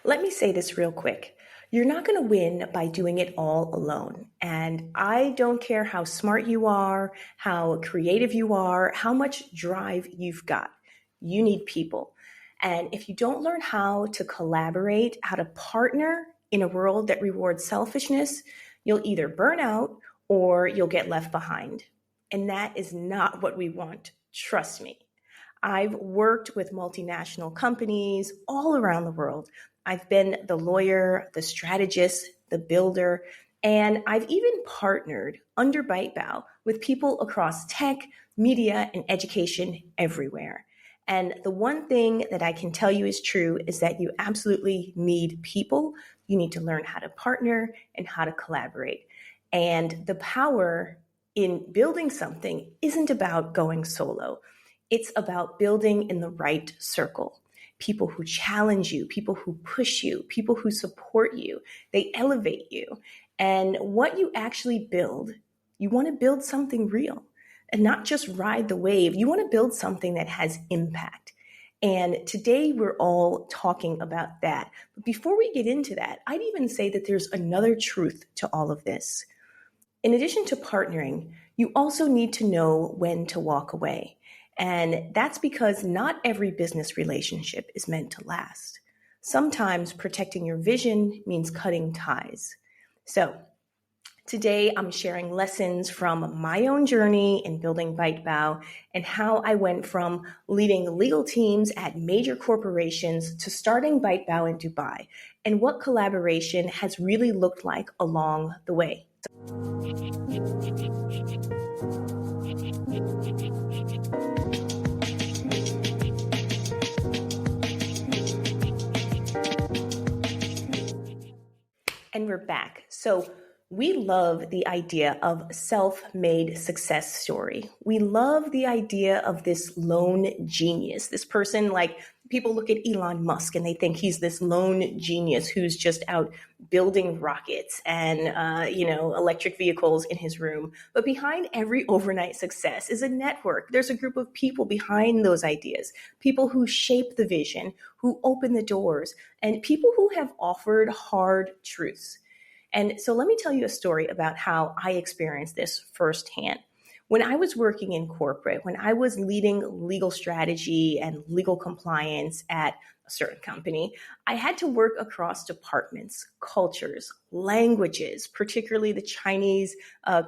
Let me say this real quick. You're not going to win by doing it all alone. And I don't care how smart you are, how creative you are, how much drive you've got. You need people. And if you don't learn how to collaborate, how to partner in a world that rewards selfishness, you'll either burn out or you'll get left behind. And that is not what we want. Trust me. I've worked with multinational companies all around the world. I've been the lawyer, the strategist, the builder, and I've even partnered under ByteBow with people across tech, media, and education everywhere. And the one thing that I can tell you is true is that you absolutely need people. You need to learn how to partner and how to collaborate. And the power in building something isn't about going solo. It's about building in the right circle. People who challenge you, people who push you, people who support you, they elevate you. And what you actually build, you want to build something real and not just ride the wave. You want to build something that has impact. And today we're all talking about that. But before we get into that, I'd even say that there's another truth to all of this. In addition to partnering, you also need to know when to walk away. And that's because not every business relationship is meant to last. Sometimes protecting your vision means cutting ties. So today I'm sharing lessons from my own journey in building ByteBow and how I went from leading legal teams at major corporations to starting ByteBow in Dubai and what collaboration has really looked like along the way. And we're back. So we love the idea of self-made success story. We love the idea of this lone genius, this person, like people look at Elon Musk and they think he's this lone genius who's just out building rockets and, electric vehicles in his room. But behind every overnight success is a network. There's a group of people behind those ideas, people who shape the vision, who open the doors, and people who have offered hard truths. And so let me tell you a story about how I experienced this firsthand. When I was working in corporate, when I was leading legal strategy and legal compliance at a certain company, I had to work across departments, cultures, languages, particularly the Chinese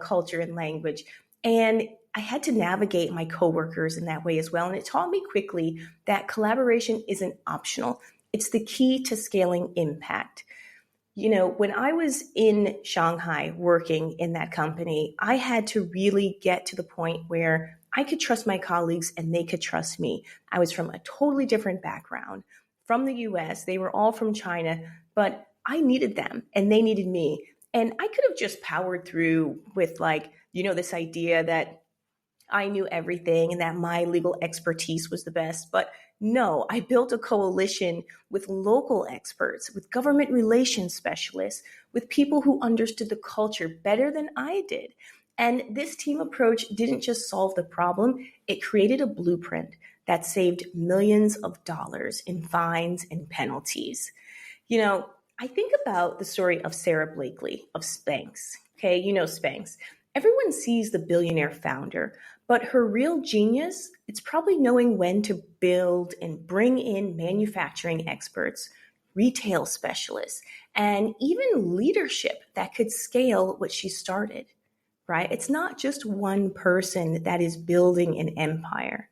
culture and language. And I had to navigate my coworkers in that way as well. And it taught me quickly that collaboration isn't optional. It's the key to scaling impact. When I was in Shanghai working in that company, I had to really get to the point where I could trust my colleagues and they could trust me. I was from a totally different background from the US. They were all from China, but I needed them and they needed me. And I could have just powered through with this idea that I knew everything and that my legal expertise was the best. But no, I built a coalition with local experts, with government relations specialists, with people who understood the culture better than I did. And this team approach didn't just solve the problem, it created a blueprint that saved millions of dollars in fines and penalties. I think about the story of Sarah Blakely of Spanx. Okay, Spanx. Everyone sees the billionaire founder, but her real genius, it's probably knowing when to build and bring in manufacturing experts, retail specialists, and even leadership that could scale what she started, right? It's not just one person that is building an empire.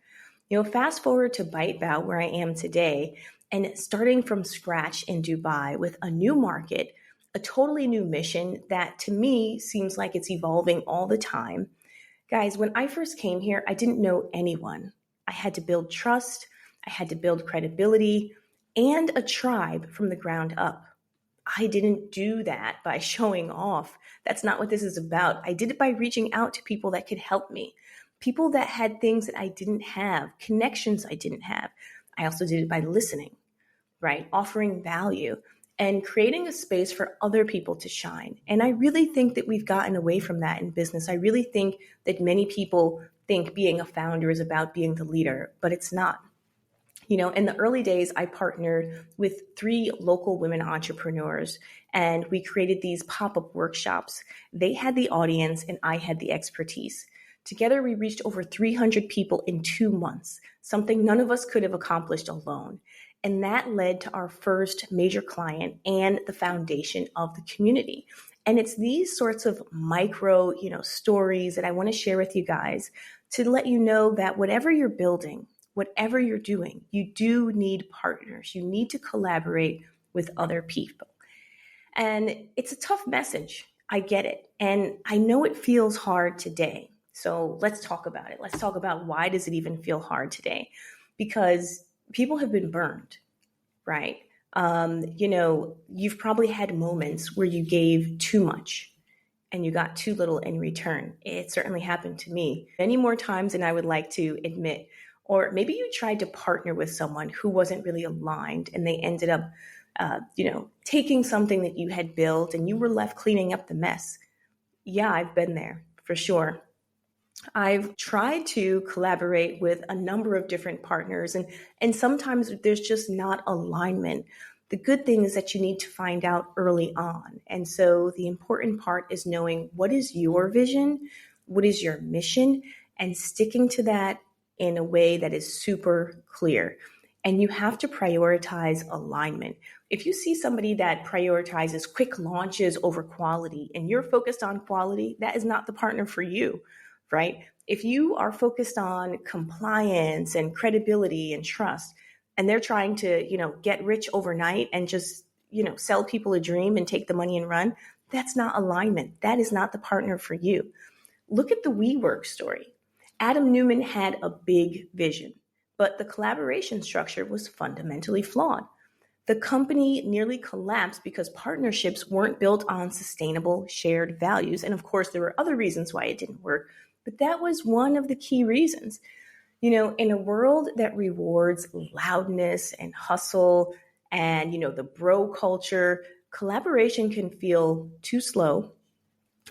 Fast forward to ByteBow, where I am today, and starting from scratch in Dubai with a new market, a totally new mission that to me seems like it's evolving all the time. Guys, when I first came here, I didn't know anyone. I had to build trust, I had to build credibility, and a tribe from the ground up. I didn't do that by showing off. That's not what this is about. I did it by reaching out to people that could help me, people that had things that I didn't have, connections I didn't have. I also did it by listening, right? Offering value and creating a space for other people to shine. And I really think that we've gotten away from that in business. I really think that many people think being a founder is about being the leader, but it's not. In the early days, I partnered with three local women entrepreneurs and we created these pop up workshops. They had the audience and I had the expertise. Together, we reached over 300 people in 2 months, something none of us could have accomplished alone. And that led to our first major client and the foundation of the community. And it's these sorts of micro, stories that I want to share with you guys to let you know that whatever you're building, whatever you're doing, you do need partners. You need to collaborate with other people. And it's a tough message. I get it. And I know it feels hard today. So let's talk about it. Let's talk about why does it even feel hard today? Because people have been burned, right? You've probably had moments where you gave too much and you got too little in return. It certainly happened to me many more times than I would like to admit. Or maybe you tried to partner with someone who wasn't really aligned and they ended up, taking something that you had built and you were left cleaning up the mess. Yeah, I've been there for sure. I've tried to collaborate with a number of different partners, and sometimes there's just not alignment. The good thing is that you need to find out early on. And so the important part is knowing what is your vision, what is your mission, and sticking to that in a way that is super clear. And you have to prioritize alignment. If you see somebody that prioritizes quick launches over quality and you're focused on quality, that is not the partner for you, right? If you are focused on compliance and credibility and trust, and they're trying to, get rich overnight and just, sell people a dream and take the money and run, that's not alignment. That is not the partner for you. Look at the WeWork story. Adam Newman had a big vision, but the collaboration structure was fundamentally flawed. The company nearly collapsed because partnerships weren't built on sustainable shared values. And of course, there were other reasons why it didn't work, but that was one of the key reasons. In a world that rewards loudness and hustle and, the bro culture, collaboration can feel too slow.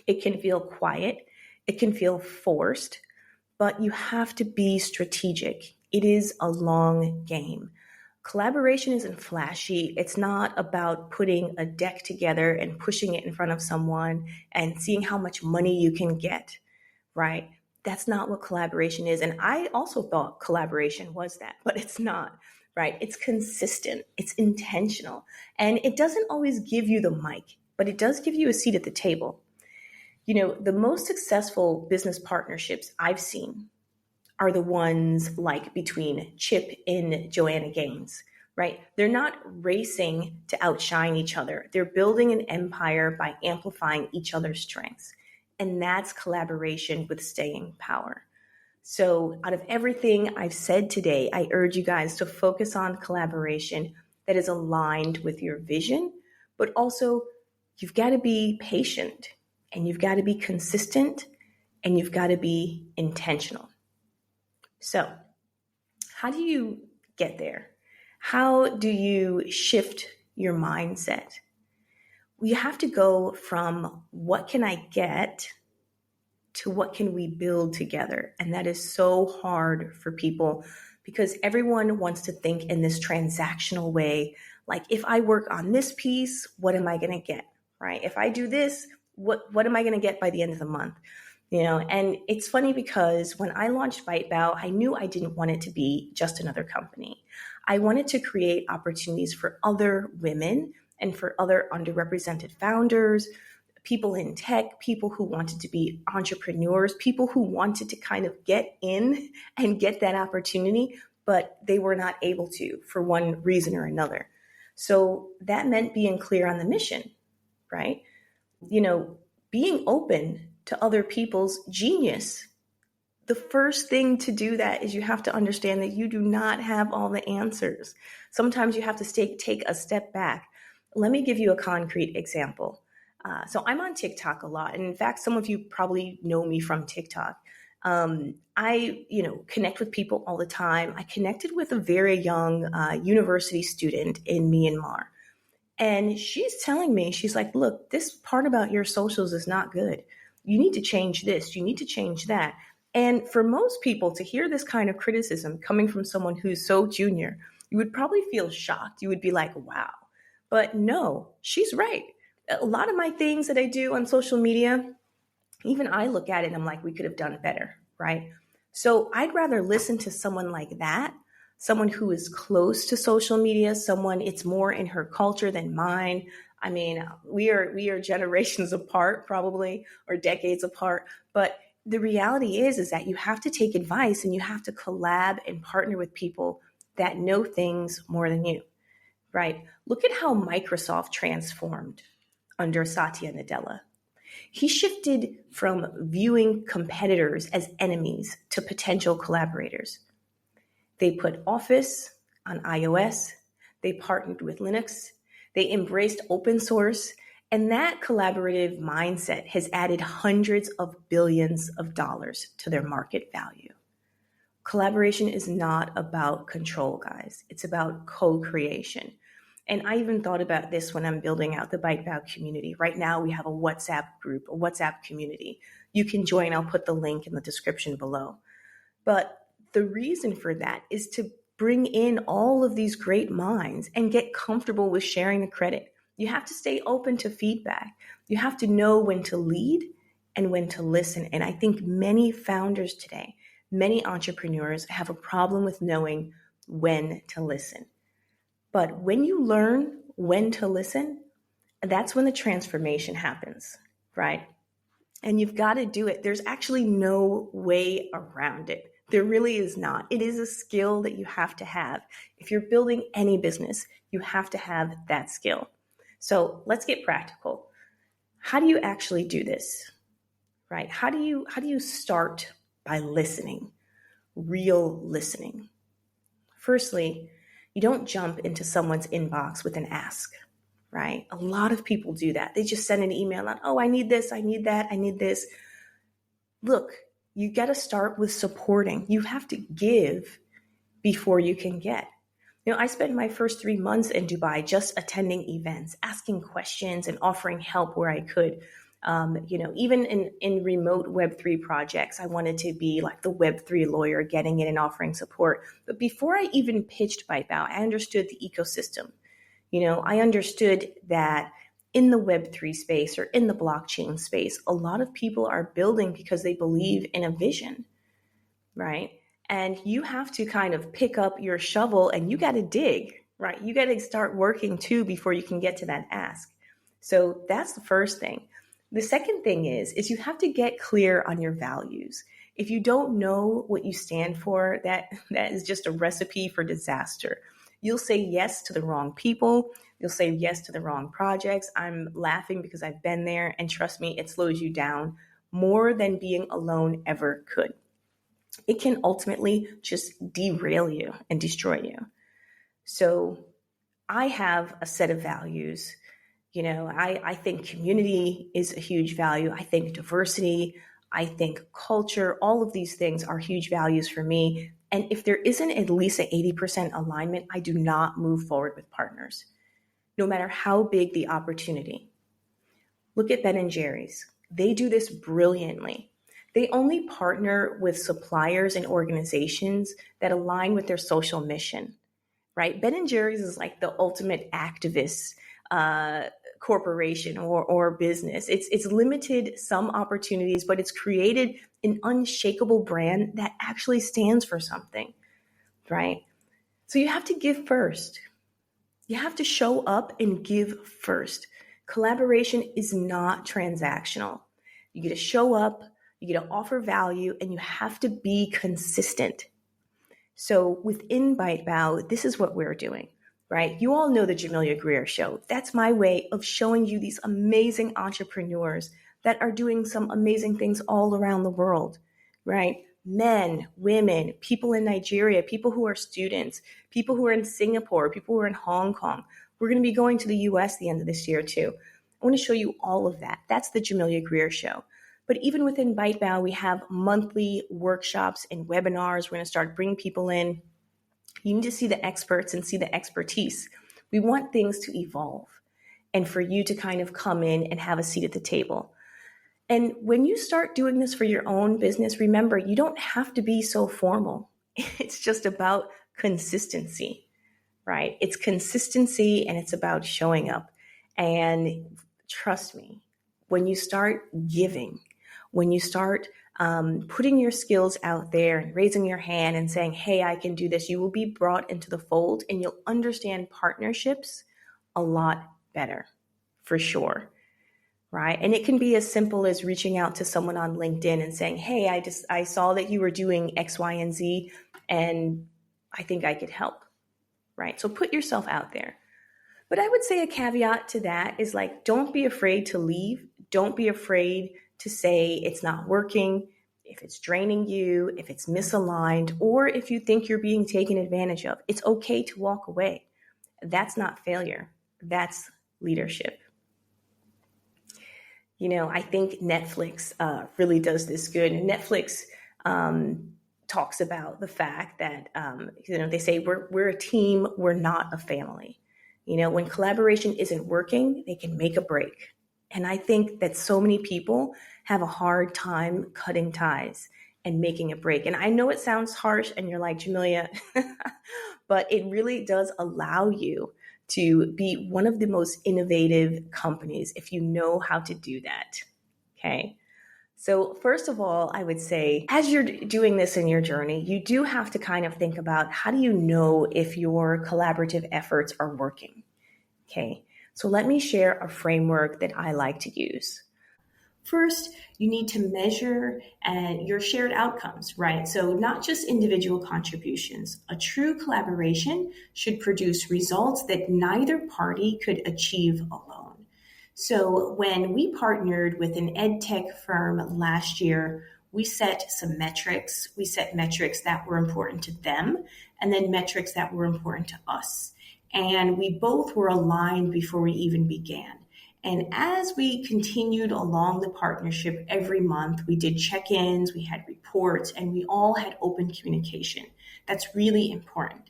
It can feel quiet. It can feel forced, but you have to be strategic. It is a long game. Collaboration isn't flashy. It's not about putting a deck together and pushing it in front of someone and seeing how much money you can get, right? That's not what collaboration is. And I also thought collaboration was that, but it's not, right? It's consistent, it's intentional, and it doesn't always give you the mic, but it does give you a seat at the table. The most successful business partnerships I've seen are the ones like between Chip and Joanna Gaines, right? They're not racing to outshine each other. They're building an empire by amplifying each other's strengths. And that's collaboration with staying power. So out of everything I've said today, I urge you guys to focus on collaboration that is aligned with your vision, but also you've got to be patient and you've got to be consistent and you've got to be intentional. So how do you get there? How do you shift your mindset? We have to go from what can I get to what can we build together? And that is so hard for people because everyone wants to think in this transactional way. Like if I work on this piece, what am I going to get? Right? If I do this, what am I going to get by the end of the month? And it's funny because when I launched BiteBow, I knew I didn't want it to be just another company. I wanted to create opportunities for other women and for other underrepresented founders, people in tech, people who wanted to be entrepreneurs, people who wanted to kind of get in and get that opportunity, but they were not able to for one reason or another. So that meant being clear on the mission, right? Being open to other people's genius. The first thing to do that is you have to understand that you do not have all the answers. Sometimes you have to take a step back. Let me give you a concrete example. So I'm on TikTok a lot. And in fact, some of you probably know me from TikTok. I connect with people all the time. I connected with a very young university student in Myanmar. And she's telling me, she's like, look, this part about your socials is not good. You need to change this. You need to change that. And for most people to hear this kind of criticism coming from someone who's so junior, you would probably feel shocked. You would be like, wow. But no, she's right. A lot of my things that I do on social media, even I look at it and I'm like, we could have done better, right? So I'd rather listen to someone like that, someone who is close to social media, someone it's more in her culture than mine. I mean, we are generations apart, probably, or decades apart. But the reality is that you have to take advice and you have to collab and partner with people that know things more than you, right? Look at how Microsoft transformed under Satya Nadella. He shifted from viewing competitors as enemies to potential collaborators. They put Office on iOS, they partnered with Linux, they embraced open source, and that collaborative mindset has added hundreds of billions of dollars to their market value. Collaboration is not about control, guys. It's about co-creation. And I even thought about this when I'm building out the Bite Bow community. Right now, we have a WhatsApp group, a WhatsApp community. You can join. I'll put the link in the description below. But the reason for that is to bring in all of these great minds and get comfortable with sharing the credit. You have to stay open to feedback. You have to know when to lead and when to listen. And I think many founders today, many entrepreneurs have a problem with knowing when to listen. But when you learn when to listen, that's when the transformation happens, right? And you've got to do it. There's actually no way around it. There really is not. It is a skill that you have to have. If you're building any business, you have to have that skill. So let's get practical. How do you actually do this, right? How do you start by listening, real listening? Firstly, you don't jump into someone's inbox with an ask, right? A lot of people do that. They just send an email out, oh, I need this, I need that, I need this. Look, you got to start with supporting. You have to give before you can get. I spent my first 3 months in Dubai just attending events, asking questions and offering help where I could. Even in remote Web3 projects, I wanted to be like the Web3 lawyer, getting in and offering support. But before I even pitched ByteBow, I understood the ecosystem. I understood that in the Web3 space or in the blockchain space, a lot of people are building because they believe in a vision, right? And you have to kind of pick up your shovel and you got to dig, right? You got to start working too before you can get to that ask. So that's the first thing. The second thing is you have to get clear on your values. If you don't know what you stand for, that is just a recipe for disaster. You'll say yes to the wrong people. You'll say yes to the wrong projects. I'm laughing because I've been there, and trust me, it slows you down more than being alone ever could. It can ultimately just derail you and destroy you. So I have a set of values. I think community is a huge value. I think diversity, I think culture, all of these things are huge values for me. And if there isn't at least an 80% alignment, I do not move forward with partners, no matter how big the opportunity. Look at Ben & Jerry's. They do this brilliantly. They only partner with suppliers and organizations that align with their social mission, right? Ben & Jerry's is like the ultimate activist corporation or business. It's limited some opportunities, but it's created an unshakable brand that actually stands for something, right? So you have to give first. You have to show up and give first. Collaboration is not transactional. You get to show up, you get to offer value, and you have to be consistent. So within ByteBow, this is what we're doing, right? You all know the Jamelia Greer Show. That's my way of showing you these amazing entrepreneurs that are doing some amazing things all around the world, right? Men, women, people in Nigeria, people who are students, people who are in Singapore, people who are in Hong Kong. We're going to be going to the US the end of this year too. I want to show you all of that. That's the Jamelia Greer Show. But even within ByteBow, we have monthly workshops and webinars. We're going to start bringing people in. You need to see the experts and see the expertise. We want things to evolve and for you to kind of come in and have a seat at the table. And when you start doing this for your own business, remember, you don't have to be so formal. It's just about consistency, right? It's consistency and it's about showing up. And trust me, when you start giving, when you start putting your skills out there and raising your hand and saying, hey, I can do this, you will be brought into the fold and you'll understand partnerships a lot better, for sure. Right. And it can be as simple as reaching out to someone on LinkedIn and saying, hey, I saw that you were doing X, Y, and Z, and I think I could help. Right. So put yourself out there. But I would say a caveat to that is like, don't be afraid to leave. Don't be afraid to say it's not working, if it's draining you, if it's misaligned, or if you think you're being taken advantage of. It's okay to walk away. That's not failure. That's leadership. I think Netflix really does this good. And Netflix talks about the fact that, they say we're a team, we're not a family. When collaboration isn't working, they can make a break. And I think that so many people have a hard time cutting ties and making a break. And I know it sounds harsh and you're like, Jamelia, but it really does allow you to be one of the most innovative companies if you know how to do that. Okay. So first of all, I would say, as you're doing this in your journey, you do have to kind of think about, how do you know if your collaborative efforts are working? Okay. So let me share a framework that I like to use. First, you need to measure your shared outcomes, right? So not just individual contributions. A true collaboration should produce results that neither party could achieve alone. So when we partnered with an ed tech firm last year, we set some metrics. We set metrics that were important to them and then metrics that were important to us. And we both were aligned before we even began. And as we continued along the partnership every month, we did check-ins, we had reports, and we all had open communication. That's really important.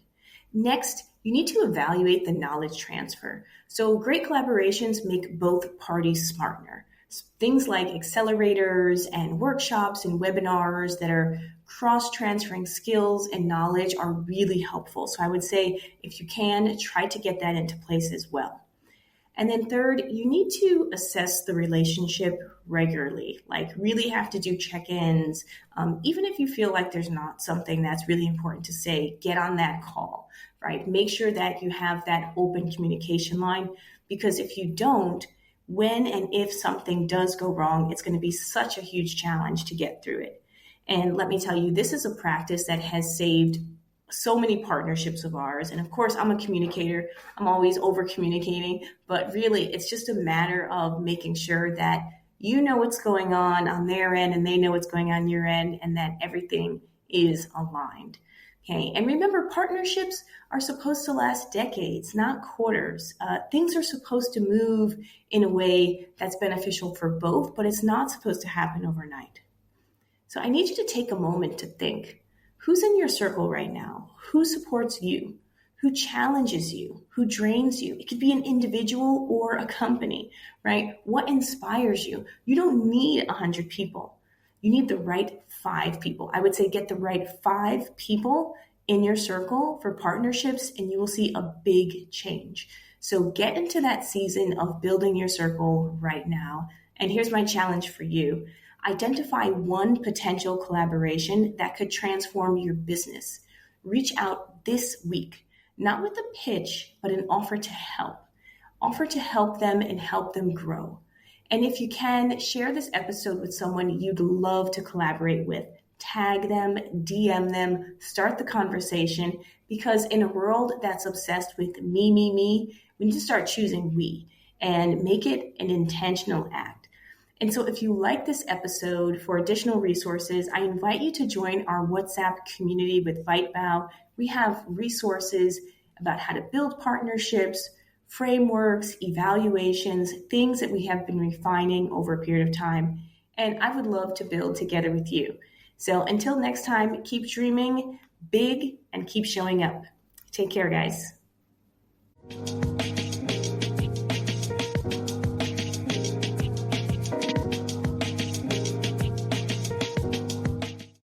Next, you need to evaluate the knowledge transfer. So great collaborations make both parties smarter. Things like accelerators and workshops and webinars that are cross-transferring skills and knowledge are really helpful. So I would say, if you can, try to get that into place as well. And then third, you need to assess the relationship regularly, like really have to do check-ins. Even if you feel like there's not something that's really important to say, get on that call, right? Make sure that you have that open communication line, because if you don't, when and if something does go wrong, it's going to be such a huge challenge to get through it. And let me tell you, this is a practice that has saved so many partnerships of ours. And of course, I'm a communicator. I'm always over communicating, but really it's just a matter of making sure that you know what's going on their end and they know what's going on your end, and that everything is aligned. Okay. And remember, partnerships are supposed to last decades, not quarters. Things are supposed to move in a way that's beneficial for both, but it's not supposed to happen overnight. So I need you to take a moment to think. Who's in your circle right now? Who supports you? Who challenges you? Who drains you? It could be an individual or a company, right? What inspires you? You don't need 100 people. You need the right 5 people. I would say get the right 5 people in your circle for partnerships, and you will see a big change. So get into that season of building your circle right now. And here's my challenge for you. Identify one potential collaboration that could transform your business. Reach out this week, not with a pitch, but an offer to help. Offer to help them and help them grow. And if you can, share this episode with someone you'd love to collaborate with. Tag them, DM them, start the conversation, because in a world that's obsessed with me, we need to start choosing we and make it an intentional act. And so if you like this episode, for additional resources, I invite you to join our WhatsApp community with ViteBow. We have resources about how to build partnerships, frameworks, evaluations, things that we have been refining over a period of time. And I would love to build together with you. So until next time, keep dreaming big and keep showing up. Take care, guys.